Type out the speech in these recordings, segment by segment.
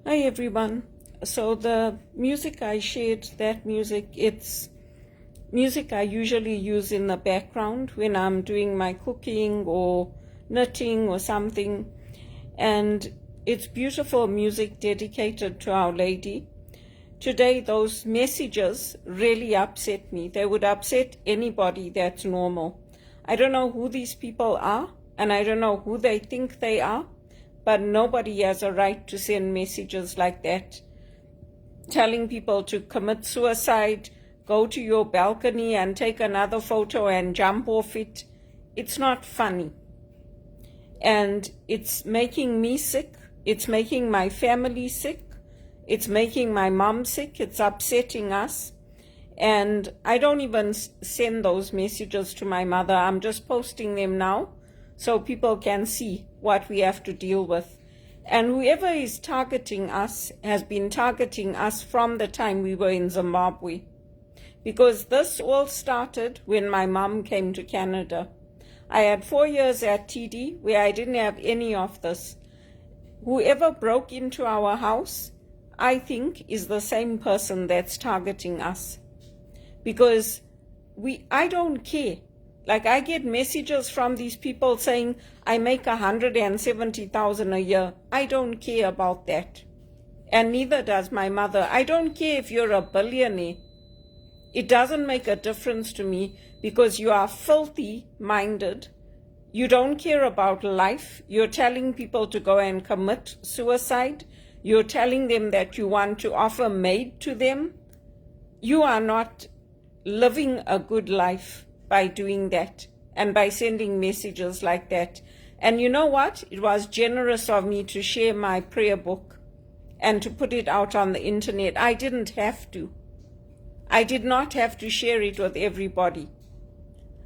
Hi everyone. So the music I shared, it's music I usually use in the background when I'm doing my cooking or knitting or something. And it's beautiful music dedicated to Our Lady. Today those messages really upset me. They would upset anybody that's normal. I don't know who these people are, and I don't know who they think they are. But nobody has a right to send messages like that, telling people to commit suicide, go to your balcony and take another photo and jump off it. It's not funny. And it's making me sick. It's making my family sick. It's making my mom sick. It's upsetting us. And I don't even send those messages to my mother. I'm just posting them now so people can see what we have to deal with. And whoever is targeting us has been targeting us from the time we were in Zimbabwe. Because this all started when my mom came to Canada. I had 4 years at TD where I didn't have any of this. Whoever broke into our house, I think, is the same person that's targeting us. Because I don't care. Like, I get messages from these people saying, I make 170,000 a year. I don't care about that. And neither does my mother. I don't care if you're a billionaire. It doesn't make a difference to me because you are filthy minded. You don't care about life. You're telling people to go and commit suicide. You're telling them that you want to offer MAID to them. You are not living a good life by doing that and by sending messages like that. And you know what? It was generous of me to share my prayer book and to put it out on the internet. I didn't have to. I did not have to share it with everybody.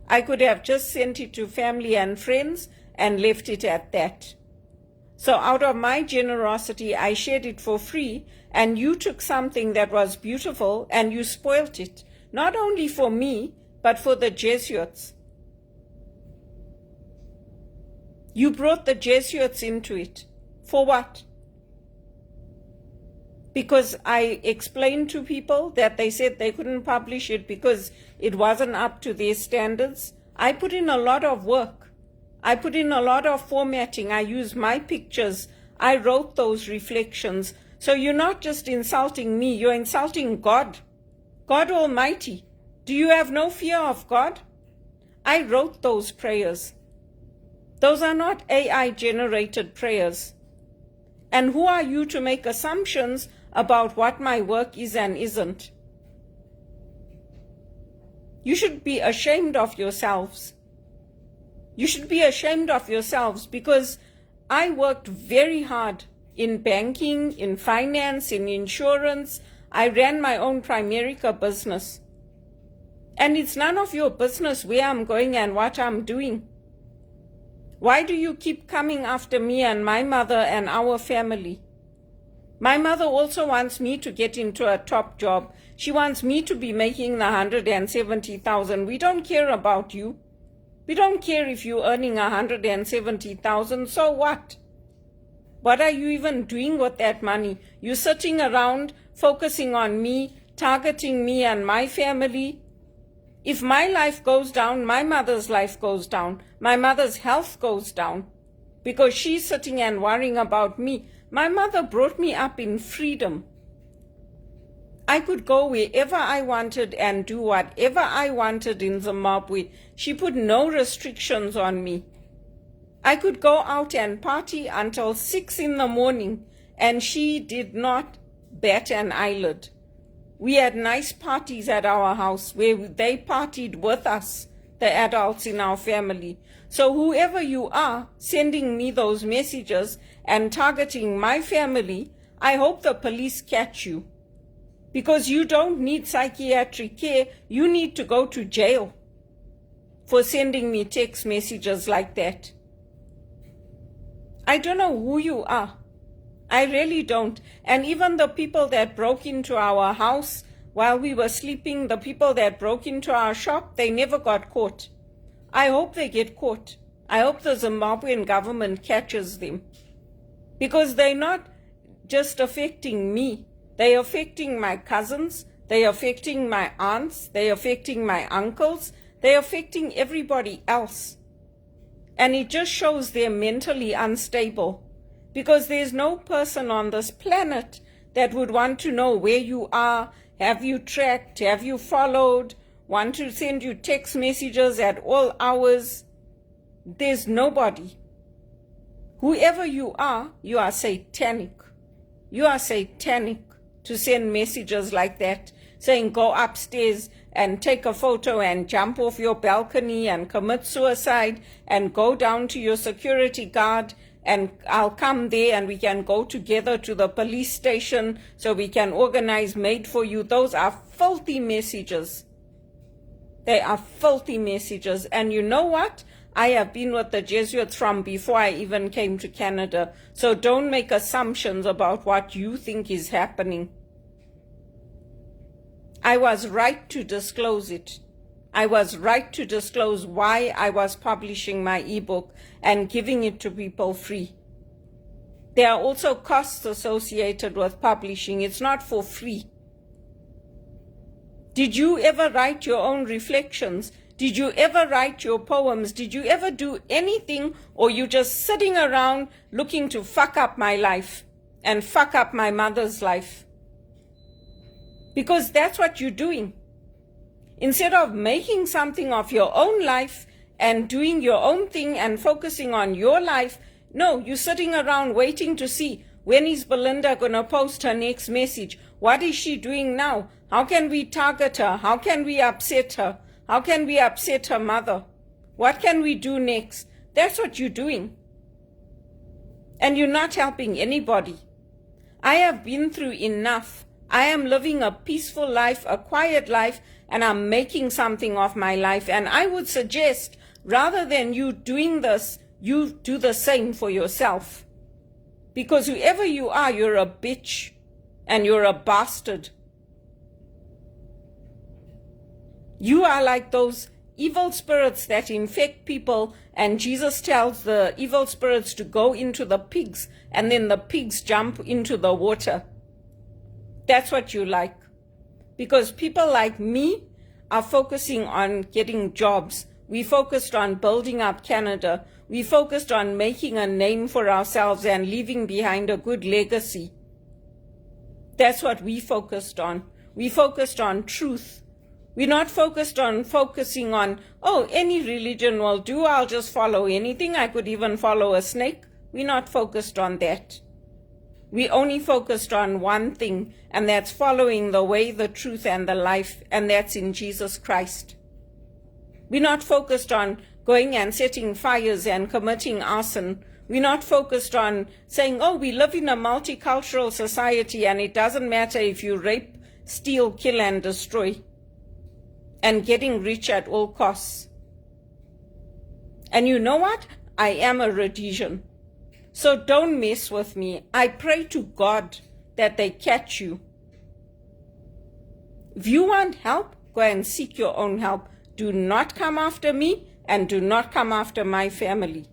I could have just sent it to family and friends and left it at that. So out of my generosity, I shared it for free, and you took something that was beautiful and you spoilt it, not only for me, but for the Jesuits. You brought the Jesuits into it. For what? Because I explained to people that they said they couldn't publish it because it wasn't up to their standards. I put in a lot of work. I put in a lot of formatting. I used my pictures. I wrote those reflections. So you're not just insulting me, you're insulting God. God Almighty. Do you have no fear of God? I wrote those prayers. Those are not AI-generated prayers. And who are you to make assumptions about what my work is and isn't? You should be ashamed of yourselves. You should be ashamed of yourselves because I worked very hard in banking, in finance, in insurance. I ran my own Primerica business. And it's none of your business where I'm going and what I'm doing. Why do you keep coming after me and my mother and our family? My mother also wants me to get into a top job. She wants me to be making the 170,000. We don't care about you. We don't care if you're earning 170,000. So what? What are you even doing with that money? You're sitting around focusing on me, targeting me and my family. If my life goes down, my mother's life goes down. My mother's health goes down because she's sitting and worrying about me. My mother brought me up in freedom. I could go wherever I wanted and do whatever I wanted in Zimbabwe. She put no restrictions on me. I could go out and party until 6 in the morning, and she did not bat an eyelid. We had nice parties at our house where they partied with us, the adults in our family. So whoever you are sending me those messages and targeting my family, I hope the police catch you. Because you don't need psychiatric care, you need to go to jail for sending me text messages like that. I don't know who you are. I really don't. And even the people that broke into our house while we were sleeping, the people that broke into our shop, they never got caught. I hope they get caught. I hope the Zimbabwean government catches them. Because they're not just affecting me. They're affecting my cousins. They're affecting my aunts. They're affecting my uncles. They're affecting everybody else. And it just shows they're mentally unstable, because there's no person on this planet that would want to know where you are, have you tracked, have you followed, want to send you text messages at all hours. There's nobody. Whoever you are satanic. You are satanic to send messages like that, saying go upstairs and take a photo and jump off your balcony and commit suicide and go down to your security guard and I'll come there and we can go together to the police station so we can organize MAID for you. Those are filthy messages. They are filthy messages. And you know what? I have been with the Jesuits from before I even came to Canada. So don't make assumptions about what you think is happening. I was right to disclose it. I was right to disclose why I was publishing my ebook and giving it to people free. There are also costs associated with publishing. It's not for free. Did you ever write your own reflections? Did you ever write your poems? Did you ever do anything, or you just sitting around looking to fuck up my life and fuck up my mother's life? Because that's what you're doing. Instead of making something of your own life and doing your own thing and focusing on your life, no, you're sitting around waiting to see, when is Belinda going to post her next message? What is she doing now? How can we target her? How can we upset her? How can we upset her mother? What can we do next? That's what you're doing. And you're not helping anybody. I have been through enough. I am living a peaceful life, a quiet life, and I'm making something of my life. And I would suggest, rather than you doing this, you do the same for yourself. Because whoever you are, you're a bitch and you're a bastard. You are like those evil spirits that infect people, and Jesus tells the evil spirits to go into the pigs, and then the pigs jump into the water. That's what you like. Because people like me are focusing on getting jobs. We focused on building up Canada. We focused on making a name for ourselves and leaving behind a good legacy. That's what we focused on. We focused on truth. We're not focusing on, oh, any religion will do. I'll just follow anything. I could even follow a snake. We're not focused on that. We only focused on one thing, and that's following the way, the truth, and the life, and that's in Jesus Christ. We're not focused on going and setting fires and committing arson. We're not focused on saying, oh, we live in a multicultural society, and it doesn't matter if you rape, steal, kill, and destroy, and getting rich at all costs. And you know what? I am a Rhodesian. So don't mess with me. I pray to God that they catch you. If you want help, go and seek your own help. Do not come after me, and do not come after my family.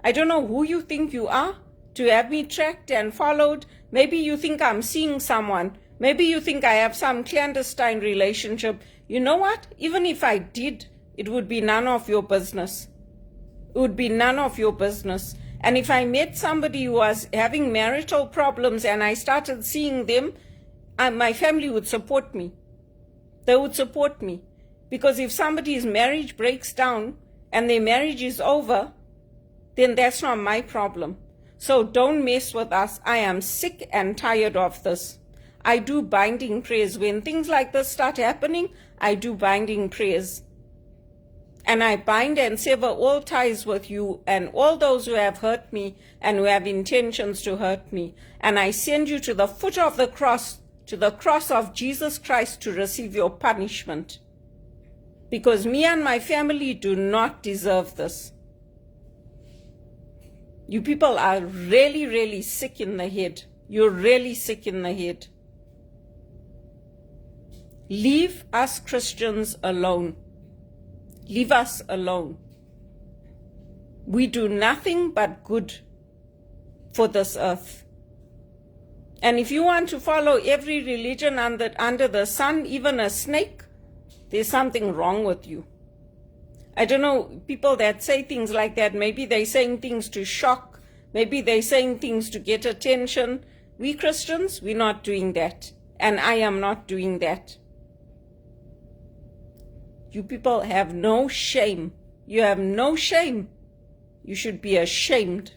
I don't know who you think you are to have me tracked and followed. Maybe you think I'm seeing someone. Maybe you think I have some clandestine relationship. You know what? Even if I did, it would be none of your business. It would be none of your business. And if I met somebody who was having marital problems and I started seeing them, my family would support me. They would support me. Because if somebody's marriage breaks down and their marriage is over, then that's not my problem. So don't mess with us. I am sick and tired of this. I do binding prayers. When things like this start happening, I do binding prayers. And I bind and sever all ties with you and all those who have hurt me and who have intentions to hurt me. And I send you to the foot of the cross, to the cross of Jesus Christ, to receive your punishment. Because me and my family do not deserve this. You people are really, really sick in the head. You're really sick in the head. Leave us Christians alone. Leave us alone. We do nothing but good for this earth. And if you want to follow every religion under the sun, even a snake, there's something wrong with you. I don't know, people that say things like that, maybe they're saying things to shock, maybe they're saying things to get attention. We Christians, we're not doing that. And I am not doing that. You people have no shame. You have no shame. You should be ashamed.